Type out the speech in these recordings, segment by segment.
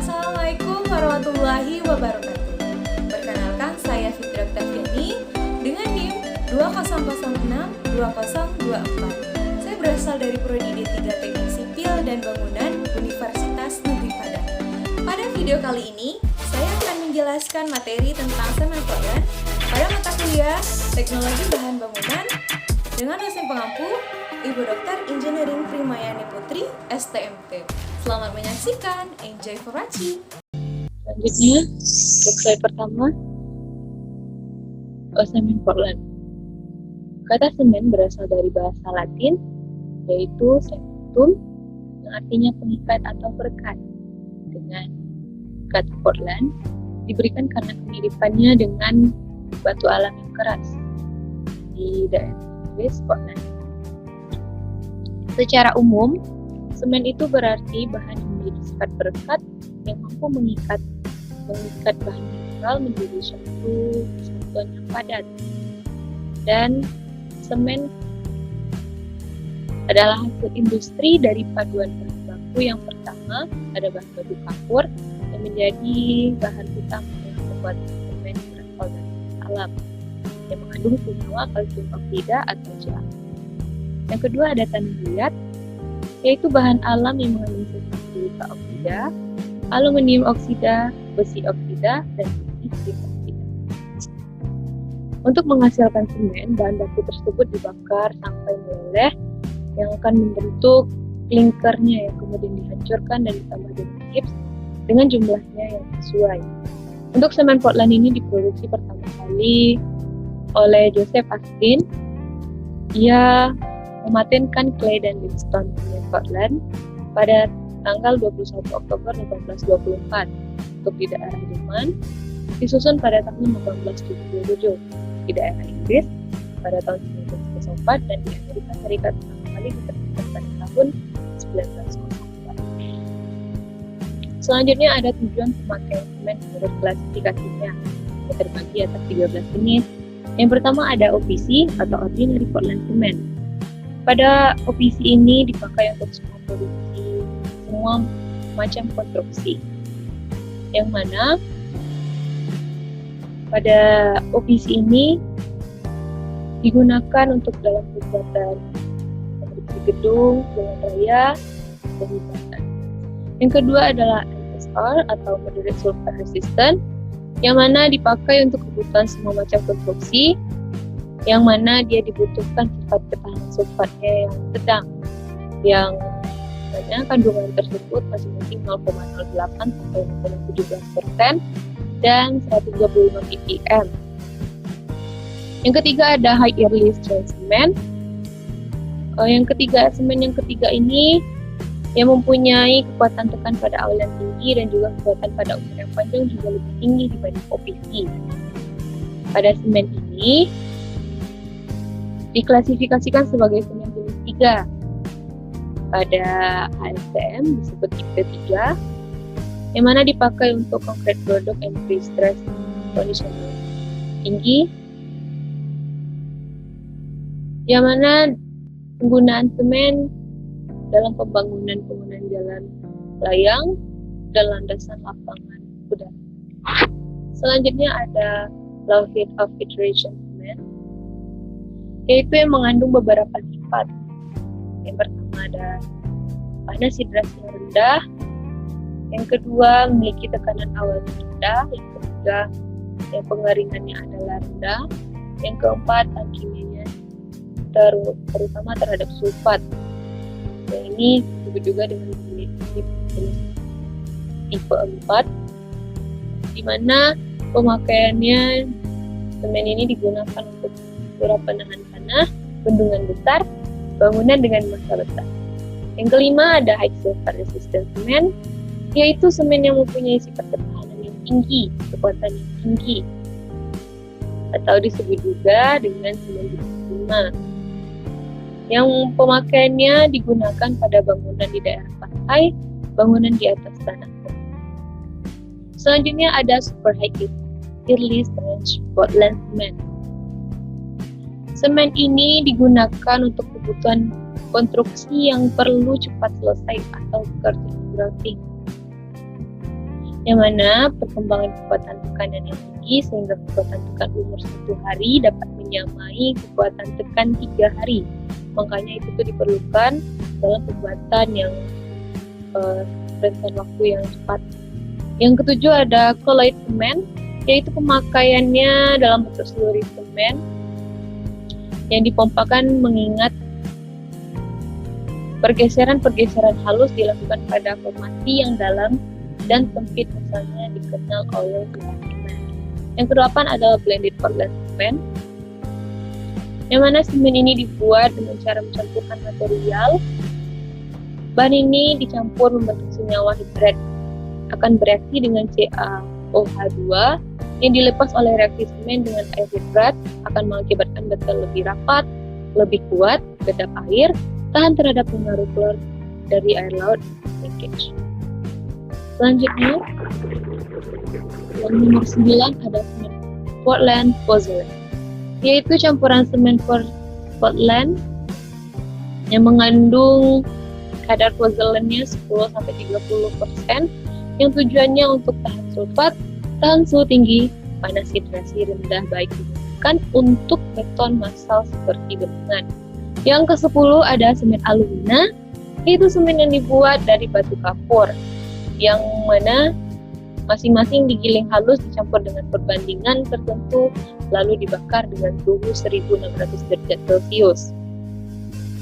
Assalamualaikum warahmatullahi wabarakatuh. Perkenalkan, saya Fitri Oktaviani dengan NIM 20062024. Saya berasal dari Prodi D3 Teknik Sipil dan Bangunan Universitas Negeri Padang. Pada video kali ini, saya akan menjelaskan materi tentang semen Portland pada mata kuliah Teknologi Bahan Bangunan dengan dosen pengampu Ibu Dr. Engineering Primayani Putri, STMT. Selamat menyaksikan, enjoy for watching. Selanjutnya, untuk slide pertama, semen Portland. Kata semen berasal dari bahasa Latin, yaitu cementum, yang artinya pengikat atau perekat. Dengan kata Portland, diberikan karena kemiripannya dengan batu alam yang keras di daerah Inggris, Portland. Secara umum, semen itu berarti bahan yang memiliki sifat perekat yang mampu mengikat bahan mineral menjadi suatu kesatuan yang padat. Dan semen adalah hasil industri dari paduan bahan baku. Yang pertama ada bahan baku kapur yang menjadi bahan utama yang membuat semen berasal dari alam yang mengandung senyawa kalsium oksida atau Ca. Yang kedua ada tanah liat, yaitu bahan alam yang mengandung sifat silika oksida, aluminium oksida, besi oksida, dan nikel oksida. Untuk menghasilkan semen, bahan baku tersebut dibakar sampai meleleh yang akan membentuk klinkernya yang kemudian dihancurkan dan ditambah dengan gips dengan jumlahnya yang sesuai. Untuk semen Portland ini diproduksi pertama kali oleh Joseph Astin. Ia mematenkan clay dan limestone semen Portland pada tanggal 21 Oktober 1824 untuk di daerah Jerman, disusun pada tahun 1877 di daerah Inggris pada tahun 1904 dan di Amerika Serikat pertama kali diterbitkan pada tahun 1904. Selanjutnya ada tujuan pemakaian semen menurut klasifikasinya yang terbagi atas 13 jenis. Yang pertama ada OPC atau Ordinary Portland Cement. Pada OPC ini dipakai untuk semua macam konstruksi, yang mana pada OPC ini digunakan untuk dalam pembuatan konstruksi gedung, jalan raya, dan jembatan. Yang kedua adalah MSR atau Moderate Sulfur Resistant, yang mana dipakai untuk kebutuhan semua macam konstruksi, yang mana dia dibutuhkan sifat ketahanan sulfatnya yang sedang, yang mana kandungan tersebut masing-masing 0,08 sampai 0,17% dan 135 ppm. Yang ketiga ada High Yearly Strength Cement. Semen yang ketiga ini yang mempunyai kekuatan tekan pada awal yang tinggi dan juga kekuatan pada umur yang panjang juga lebih tinggi dibanding OPC. Pada semen ini diklasifikasikan sebagai semen jenis 3. Pada ASTM disebut tipe 3, yang mana dipakai untuk concrete product and pre-stress condition tinggi, yang mana penggunaan semen dalam pembangunan jalan layang dan landasan lapangan udara. Selanjutnya ada low heat of iteration cement, yaitu yang mengandung beberapa sifat. Yang pertama ada panas hidrasi yang rendah, yang kedua memiliki tekanan awal yang rendah, yang ketiga yang pengeringannya adalah rendah, yang keempat alkimianya terutama terhadap sulfat. Yang ini disebut juga dengan tipe 4, di mana pemakaiannya semen ini digunakan untuk beberapa penahan tanah, bendungan besar, bangunan dengan massa besar. Yang kelima ada High Sulfur Resistant Cement, yaitu semen yang mempunyai sifat ketahanan yang tinggi, kekuatan yang tinggi, atau disebut juga dengan semen jenis 5, yang pemakaiannya digunakan pada bangunan di daerah pantai, bangunan di atas tanah. Selanjutnya ada Super High Yearly Strength Portland Cement. Semen ini digunakan untuk kebutuhan konstruksi yang perlu cepat selesai atau vertical grouting. yang mana perkembangan kekuatan tekanan yang tinggi sehingga kekuatan tekan umur 1 hari dapat menyamai kekuatan tekan 3 hari. Makanya itu tuh diperlukan dalam pembuatan yang rentan waktu yang cepat. Yang ketujuh ada colloid semen, yaitu pemakaiannya dalam bentuk slurry semen yang dipompakan mengingat pergeseran-pergeseran halus dilakukan pada formasi yang dalam dan sempit, misalnya dikenal oleh semen. Yang kedelapan adalah blended Portland semen, yang mana semen ini dibuat dengan cara mencampurkan material. Bahan ini dicampur membentuk senyawa hidrat, akan bereaksi dengan CaOH2 yang dilepas oleh reaksi semen dengan air hidrat, akan mengakibatkan beton lebih rapat, lebih kuat, kedap air, tahan terhadap pengaruh klor dari air laut, linkage. Selanjutnya, yang nomor 9 ada semen Portland Pozzolan, yaitu campuran semen Portland yang mengandung kadar pozzolannya 10-30%, yang tujuannya untuk tahan sulfat, tahan suhu tinggi, panas hidrasi rendah, baik digunakan untuk beton massal seperti bendungan. Yang ke-10 ada semen alumina, yaitu semen yang dibuat dari batu kapur, yang mana masing-masing digiling halus dicampur dengan perbandingan tertentu lalu dibakar dengan suhu 1600 derajat Celcius.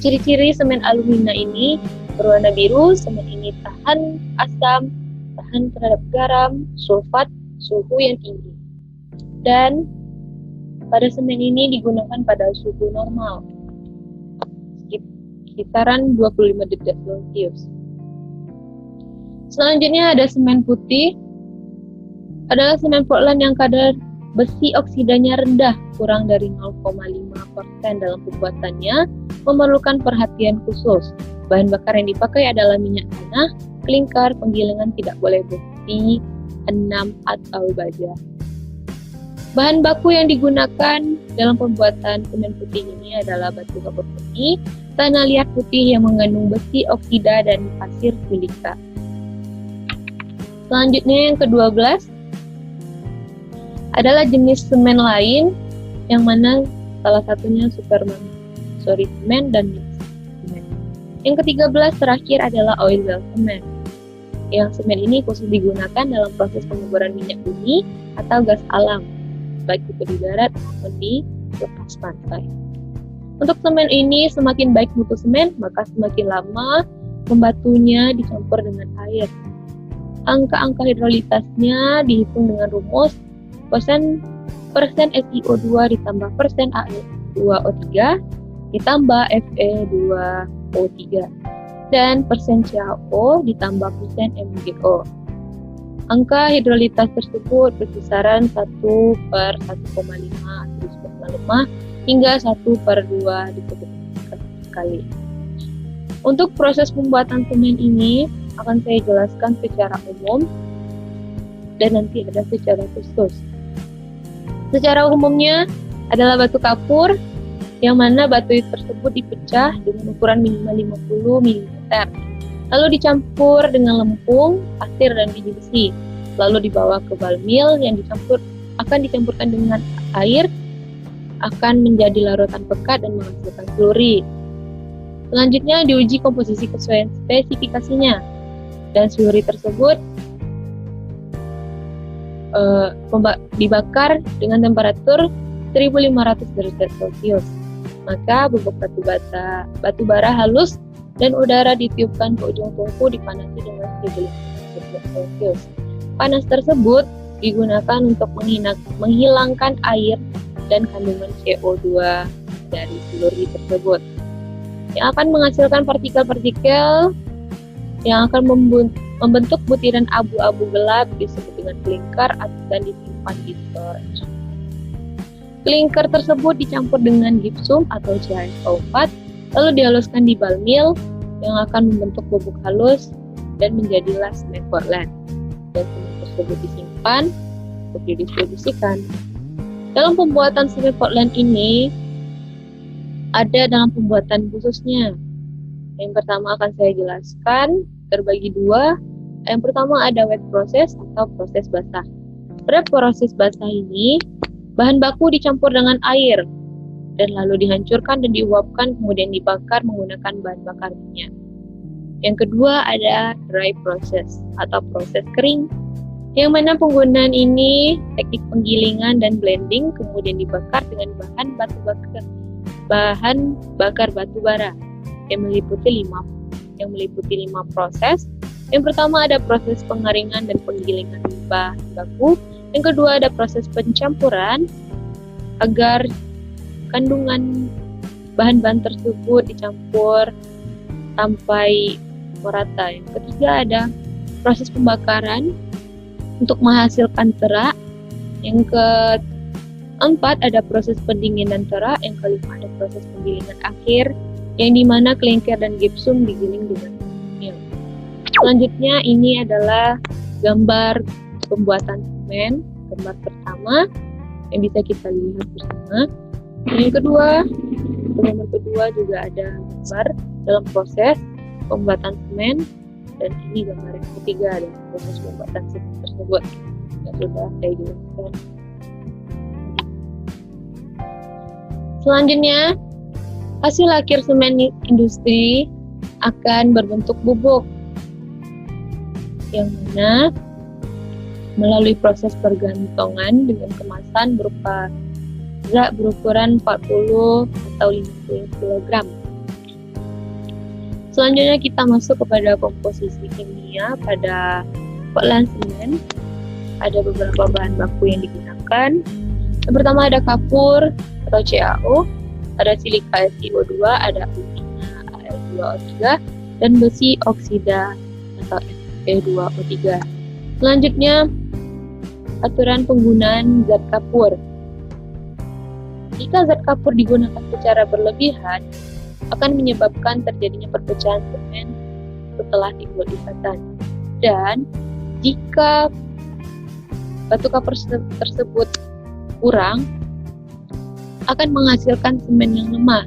Ciri-ciri semen alumina ini berwarna biru. Semen ini tahan asam, tahan terhadap garam, sulfat, suhu yang tinggi. Dan pada semen ini digunakan pada suhu normal, sekitaran 25 derajat Celcius. Selanjutnya ada semen putih, adalah semen Portland yang kadar besi oksidanya rendah, kurang dari 0,5% dalam pembuatannya, memerlukan perhatian khusus. Bahan bakar yang dipakai adalah minyak tanah, kelingkar, penggilingan tidak boleh besi, 6 atau baja. Bahan baku yang digunakan dalam pembuatan semen putih ini adalah batu kapur putih, tanah liat putih yang mengandung besi oksida, dan pasir silika. Selanjutnya yang ke-12 adalah jenis semen lain, yang mana salah satunya semen dan mix semen. Yang ke-13 terakhir adalah oil well semen. Yang semen ini khusus digunakan dalam proses penguburan minyak bumi atau gas alam, baik itu di darat maupun di lepas pantai. Untuk semen ini semakin baik mutu semen, maka semakin lama pembatunya dicampur dengan air. Angka-angka hidrolitasnya dihitung dengan rumus persen SiO2 ditambah persen A2O3 ditambah Fe2O3 dan persen CaO ditambah persen MgO. Angka hidrolitas tersebut berkisaran 1/1,5 lemah hingga 1/2 disebutkan sekali. Untuk proses pembuatan semen ini akan saya jelaskan secara umum dan nanti ada secara khusus. Secara umumnya adalah batu kapur, yang mana batu tersebut dipecah dengan ukuran minimal 50 mm, lalu dicampur dengan lempung, pasir, dan biji besi, lalu dibawa ke ball mill yang akan dicampurkan dengan air, akan menjadi larutan pekat dan menghasilkan slurry. Selanjutnya diuji komposisi kesesuaian spesifikasinya, dan slurry tersebut dibakar dengan temperatur 1500 derajat Celcius. Maka bubuk batu bara halus dan udara ditiupkan ke ujung tungku dipanasi dengan 1500 derajat Celcius. Panas tersebut digunakan untuk menghilangkan air dan kandungan CO2 dari slurry tersebut, yang akan menghasilkan partikel-partikel yang akan membentuk butiran abu-abu gelap disebut dengan kelingkar dan disimpan di storage. Kelingkar tersebut dicampur dengan gipsum atau CaO4 lalu dihaluskan di ball mill yang akan membentuk bubuk halus dan menjadilah semen Portland, dan semen tersebut disimpan untuk didistribusikan. Dalam pembuatan semen Portland ini ada dalam pembuatan khususnya. Yang pertama akan saya jelaskan terbagi dua, Yang pertama ada wet process atau proses basah. Pada proses basah ini, bahan baku dicampur dengan air dan lalu dihancurkan dan diuapkan kemudian dibakar menggunakan bahan bakar minyak. Yang kedua ada dry process atau proses kering, yang mana penggunaan ini teknik penggilingan dan blending kemudian dibakar dengan bahan bakar batu bara yang meliputi 5 proses. Yang pertama ada proses pengeringan dan penggilingan bahan baku. Yang kedua ada proses pencampuran agar kandungan bahan-bahan tersebut dicampur sampai merata. Yang ketiga ada proses pembakaran untuk menghasilkan terak. Yang keempat ada proses pendinginan terak. Yang kelima ada proses penggilingan akhir, yang dimana klinger dan gipsum digiling dengan mil. Selanjutnya ini adalah gambar pembuatan semen, gambar pertama yang bisa kita lihat bersama. Yang kedua, gambar kedua juga ada gambar dalam proses pembuatan semen, dan ini gambar yang ketiga ada proses pembuatan semen tersebut yang sudah saya jelaskan. Selanjutnya, hasil akhir semen industri akan berbentuk bubuk, yang mana melalui proses pergantongan dengan kemasan berupa zat berukuran 40 atau 50 kg. Selanjutnya kita masuk kepada komposisi kimia pada pengolahan semen. Ada beberapa bahan baku yang digunakan. Yang pertama ada kapur atau CaO, ada silika SiO2, ada alumina Al2O3, dan besi oksida atau Fe2O3. Selanjutnya, aturan penggunaan zat kapur. Jika zat kapur digunakan secara berlebihan, akan menyebabkan terjadinya perpecahan semen setelah timbul ikatan. Dan jika batu kapur tersebut kurang, akan menghasilkan semen yang lemah,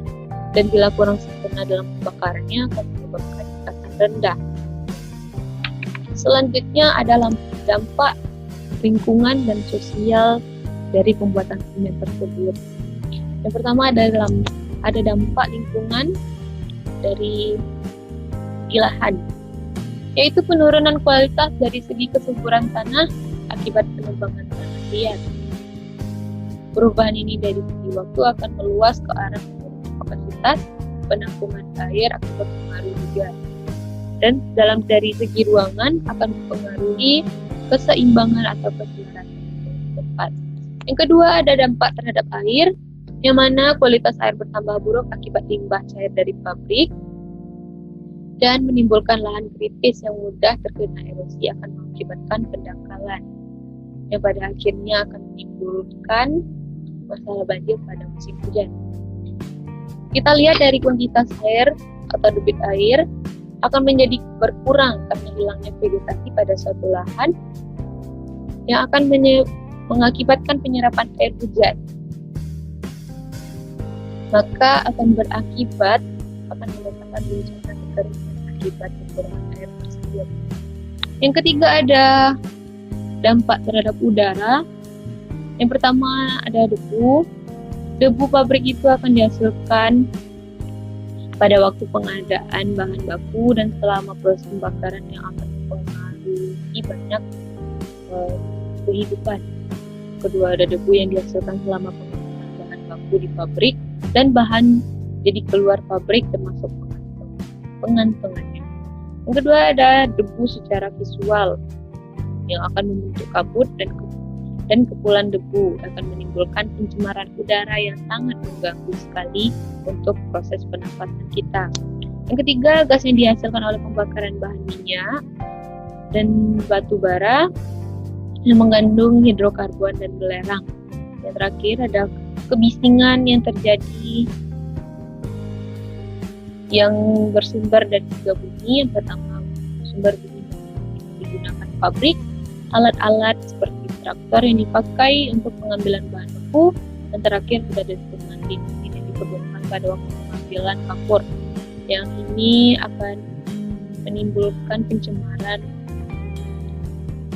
dan bila kurang sempurna dalam pembakarannya akan menyebabkan ikatan rendah. Selanjutnya adalah dampak lingkungan dan sosial dari pembuatan semen tersebut. Yang pertama ada dampak lingkungan dari lahan, yaitu penurunan kualitas dari segi kesuburan tanah akibat penebangan tanah liat. Perubahan ini dari segi waktu akan meluas ke arah menurunkan kapasitas penampungan air akibat pengaruh juga. Dan dari segi ruangan akan mempengaruhi keseimbangan atau keselarasan tempat. Yang kedua ada dampak terhadap air, yang mana kualitas air bertambah buruk akibat limbah cair dari pabrik dan menimbulkan lahan kritis yang mudah terkena erosi akan mengakibatkan pendangkalan, yang pada akhirnya akan menimbulkan masalah banjir pada musim hujan. Kita lihat dari kuantitas air atau debit air akan menjadi berkurang karena hilangnya vegetasi pada suatu lahan yang akan mengakibatkan penyerapan air hujan. Maka akan berakibat mendapatkan bencana kekeringan akibat kekurangan air tersebut. Yang ketiga ada dampak terhadap udara. Yang pertama ada debu. Debu pabrik itu akan dihasilkan pada waktu pengadaan bahan baku dan selama proses pembakaran yang akan mempengaruhi banyak kehidupan. Kedua ada debu yang dihasilkan selama pengadaan bahan baku di pabrik dan bahan jadi keluar pabrik termasuk pengantongannya. Yang kedua ada debu secara visual yang akan membentuk kabut dan kepulan debu akan menimbulkan pencemaran udara yang sangat mengganggu sekali untuk proses pernapasan kita. Yang ketiga, gas yang dihasilkan oleh pembakaran bahan minyak dan batu bara yang mengandung hidrokarbon dan belerang. Yang terakhir ada kebisingan yang terjadi yang bersumber dari tiga bumi. Yang pertama, sumber bumi yang digunakan pabrik, alat-alat seperti traktor yang dipakai untuk pengambilan bahan baku, dan terakhir sudah ada teman yang diperlukan pada waktu pengambilan kapur. Yang ini akan menimbulkan pencemaran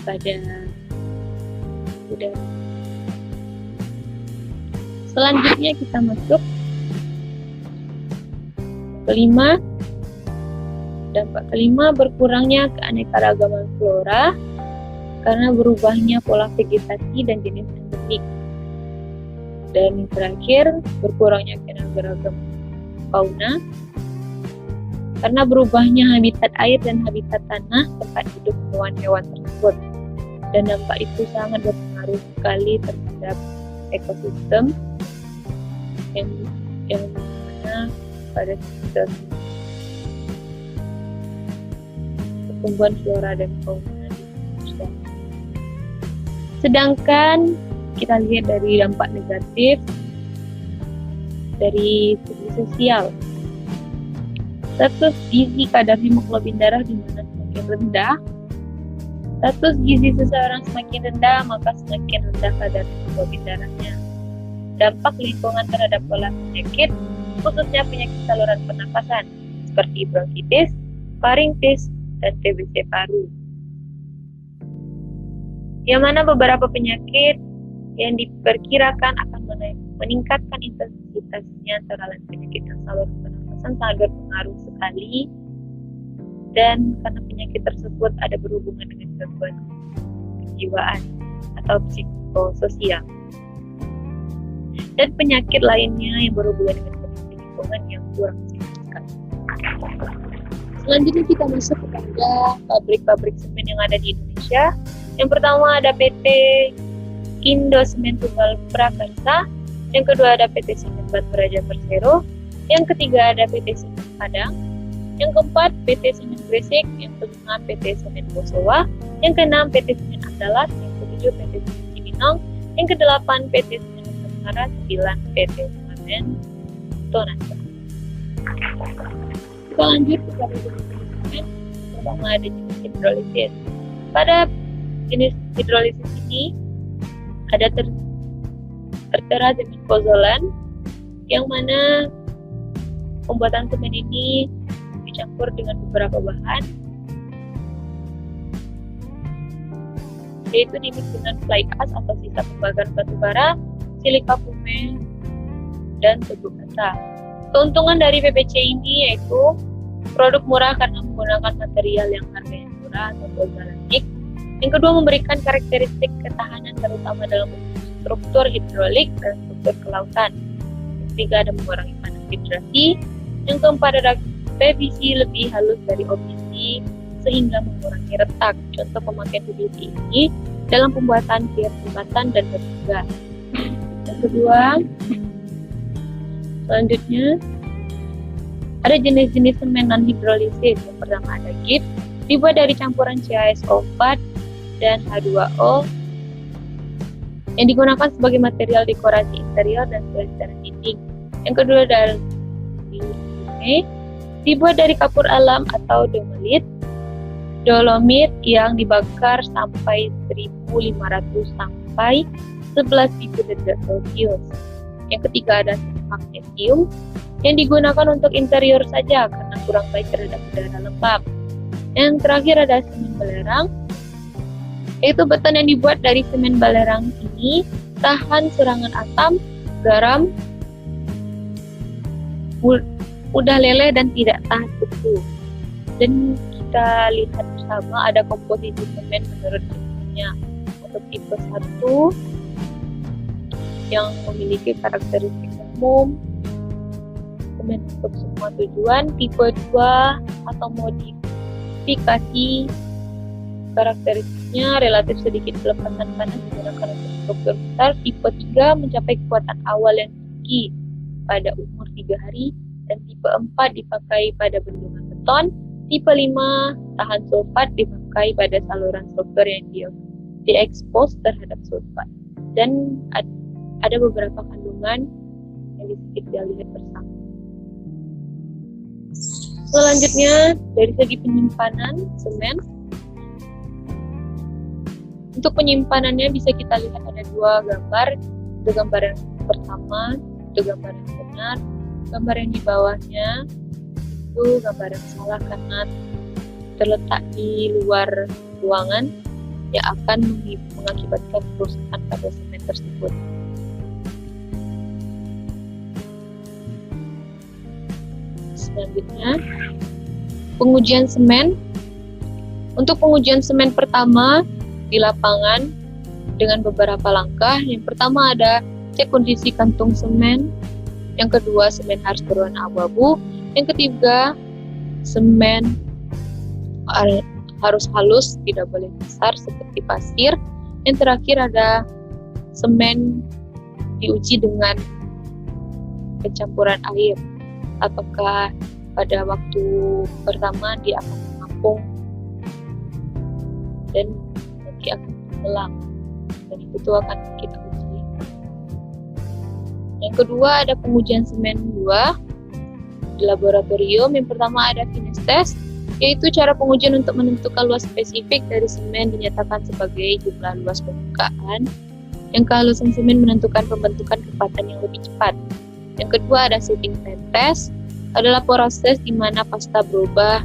pada udara. Selanjutnya kita masuk kelima. Dampak kelima, berkurangnya keanekaragaman flora karena berubahnya pola vegetasi dan jenis endemik. Dan terakhir, berkurangnya keanekaragaman fauna karena berubahnya habitat air dan habitat tanah tempat hidup hewan-hewan tersebut. Dan dampak itu sangat berpengaruh sekali terhadap ekosistem yang mana pada sistem pertumbuhan flora dan fauna di Indonesia. Sedangkan kita lihat dari dampak negatif dari segi sosial, status gizi kadar hemoglobin darah di mana semakin rendah, status gizi seseorang semakin rendah, maka semakin rendah kadar hemoglobin darahnya. Dampak lingkungan terhadap pola penyakit, khususnya penyakit saluran pernapasan seperti bronkitis, faringitis, dan TBC paru. Yang mana beberapa penyakit yang diperkirakan akan meningkatkan intensitasnya antara lain penyakit yang saluran pernapasan sangat berpengaruh sekali, dan karena penyakit tersebut ada berhubungan dengan gangguan kejiwaan atau psikososial. Dan penyakit lainnya yang berhubungan dengan kondisi lingkungan yang kurang signifikan. Selanjutnya kita masuk kepada pabrik-pabrik semen yang ada di Indonesia. Yang pertama ada PT Indo Semen Tunggal Prakarsa, yang kedua ada PT Semen Batu Raja Persero, yang ketiga ada PT Semen Padang, yang keempat PT Semen Gresik, yang kelima PT Semen Bosowa, yang keenam PT Semen Andalas, yang ketujuh PT Semen Cibinong, yang kedelapan PT Semen Nusantara, 9 PT Semen Tonasa. Kita lanjut kepada jenis semen. Pertama ada jenis hidrolisis. Pada jenis hidrolisis ini ada tertera semen pozolan, yang mana pembuatan semen ini dicampur dengan beberapa bahan, yaitu dimix dengan fly ash atau sisa pembakaran batu bara, silika fume, dan tebu kata. Keuntungan dari PPC ini yaitu produk murah karena menggunakan material yang harganya murah atau pozolanik. Yang kedua, memberikan karakteristik ketahanan terutama dalam struktur hidrolik dan struktur kelautan. Yang ketiga, ada mengurangi panas hidrasi. Yang keempat, ada PVC lebih halus dari OPC sehingga mengurangi retak. Contoh pemakaian PVC ini dalam pembuatan pier jembatan dan batu. Yang kedua, selanjutnya ada jenis-jenis semen non hidrolisis. Yang pertama ada gips, dibuat dari campuran CaSO4 dan H2O yang digunakan sebagai material dekorasi interior dan pelestarian dinding. Yang kedua ada limestone, dibuat dari kapur alam atau dolomit yang dibakar sampai 1.500 sampai 11.000 derajat Celcius. Yang ketiga ada magnesium yang digunakan untuk interior saja karena kurang baik terhadap udara lembab. Yang terakhir ada semen belerang, yaitu beton yang dibuat dari semen belerang ini tahan serangan asam, garam, mudah leleh dan tidak tahan beku. Dan kita lihat bersama ada komposisi semen menurut jenisnya. Untuk tipe 1 yang memiliki karakteristik umum, semen untuk semua tujuan. Tipe 2 atau modifikasi, karakteristiknya relatif sedikit pelepasan panas digunakan untuk struktur besar. Tipe 3 mencapai kekuatan awal yang tinggi pada umur 3 hari. Dan tipe 4 dipakai pada bendungan beton. Tipe 5 tahan sulfat dipakai pada saluran struktur yang diekspos terhadap sulfat. Dan ada beberapa kandungan yang kita lihat bersama. Selanjutnya dari segi penyimpanan semen. Untuk penyimpanannya bisa kita lihat ada 2 gambar. Itu gambar yang pertama, itu gambar yang benar. Gambar yang di bawahnya itu gambar yang salah karena terletak di luar ruangan. yang akan mengakibatkan kerusakan pada semen tersebut. Selanjutnya, pengujian semen. Untuk pengujian semen pertama di lapangan dengan beberapa langkah. Yang pertama ada cek kondisi kantung semen. Yang kedua, semen harus berwarna abu-abu. Yang ketiga, semen harus halus, tidak boleh kasar seperti pasir. Yang terakhir ada semen diuji dengan pencampuran air. Apakah pada waktu pertama dia akan mengapung dan nanti akan tenggelam, dan itu akan kita uji. Yang kedua ada pengujian semen 2 di laboratorium. Yang pertama ada finish test, yaitu cara pengujian untuk menentukan luas spesifik dari semen dinyatakan sebagai jumlah luas permukaan. Yang kehalusan semen menentukan pembentukan kepatan yang lebih cepat. Yang kedua ada setting time test, adalah proses di mana pasta berubah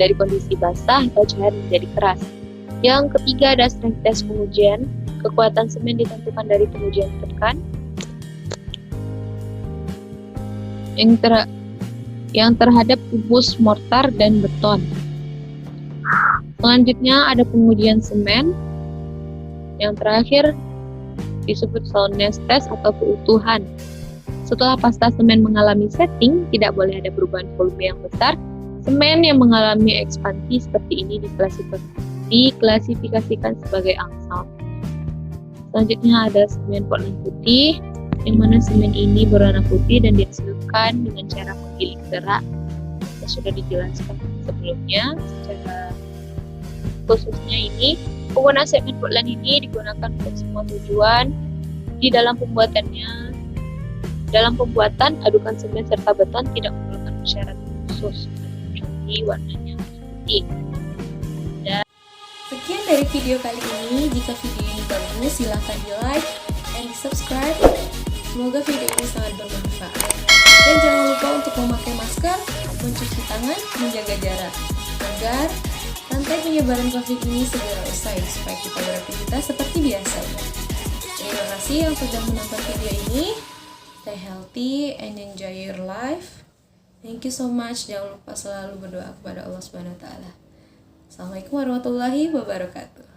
dari kondisi basah atau cair menjadi keras. Yang ketiga ada strength test pengujian, kekuatan semen ditentukan dari pengujian tekan. Yang terhadap kubus mortar dan beton. Selanjutnya ada pengujian semen. Yang terakhir disebut soundness test atau keutuhan. Setelah pasta semen mengalami setting, tidak boleh ada perubahan volume yang besar. Semen yang mengalami ekspansi seperti ini diklasifikasikan sebagai angsal. Selanjutnya ada semen Portland putih, yang mana semen ini berwarna putih dan dihasilkan dengan cara penggiling gerak yang sudah dijelaskan sebelumnya. Secara khususnya ini, penggunaan semen Portland ini digunakan untuk semua tujuan. Dalam pembuatan, adukan semen serta beton tidak memerlukan persyaratan khusus, kecuali warnanya putih. Sekian dari video kali ini. Jika video ini bagus, silahkan di like and subscribe. Semoga video ini sangat bermanfaat. Dan jangan lupa untuk memakai masker, mencuci tangan, menjaga jarak, agar rantai penyebaran COVID ini segera usai, supaya kita beraktivitas seperti biasa. Terima kasih yang sudah menonton video ini. Stay healthy and enjoy your life. Thank you so much. Jangan lupa selalu berdoa kepada Allah Subhanahu wa Ta'ala. Assalamualaikum warahmatullahi wabarakatuh.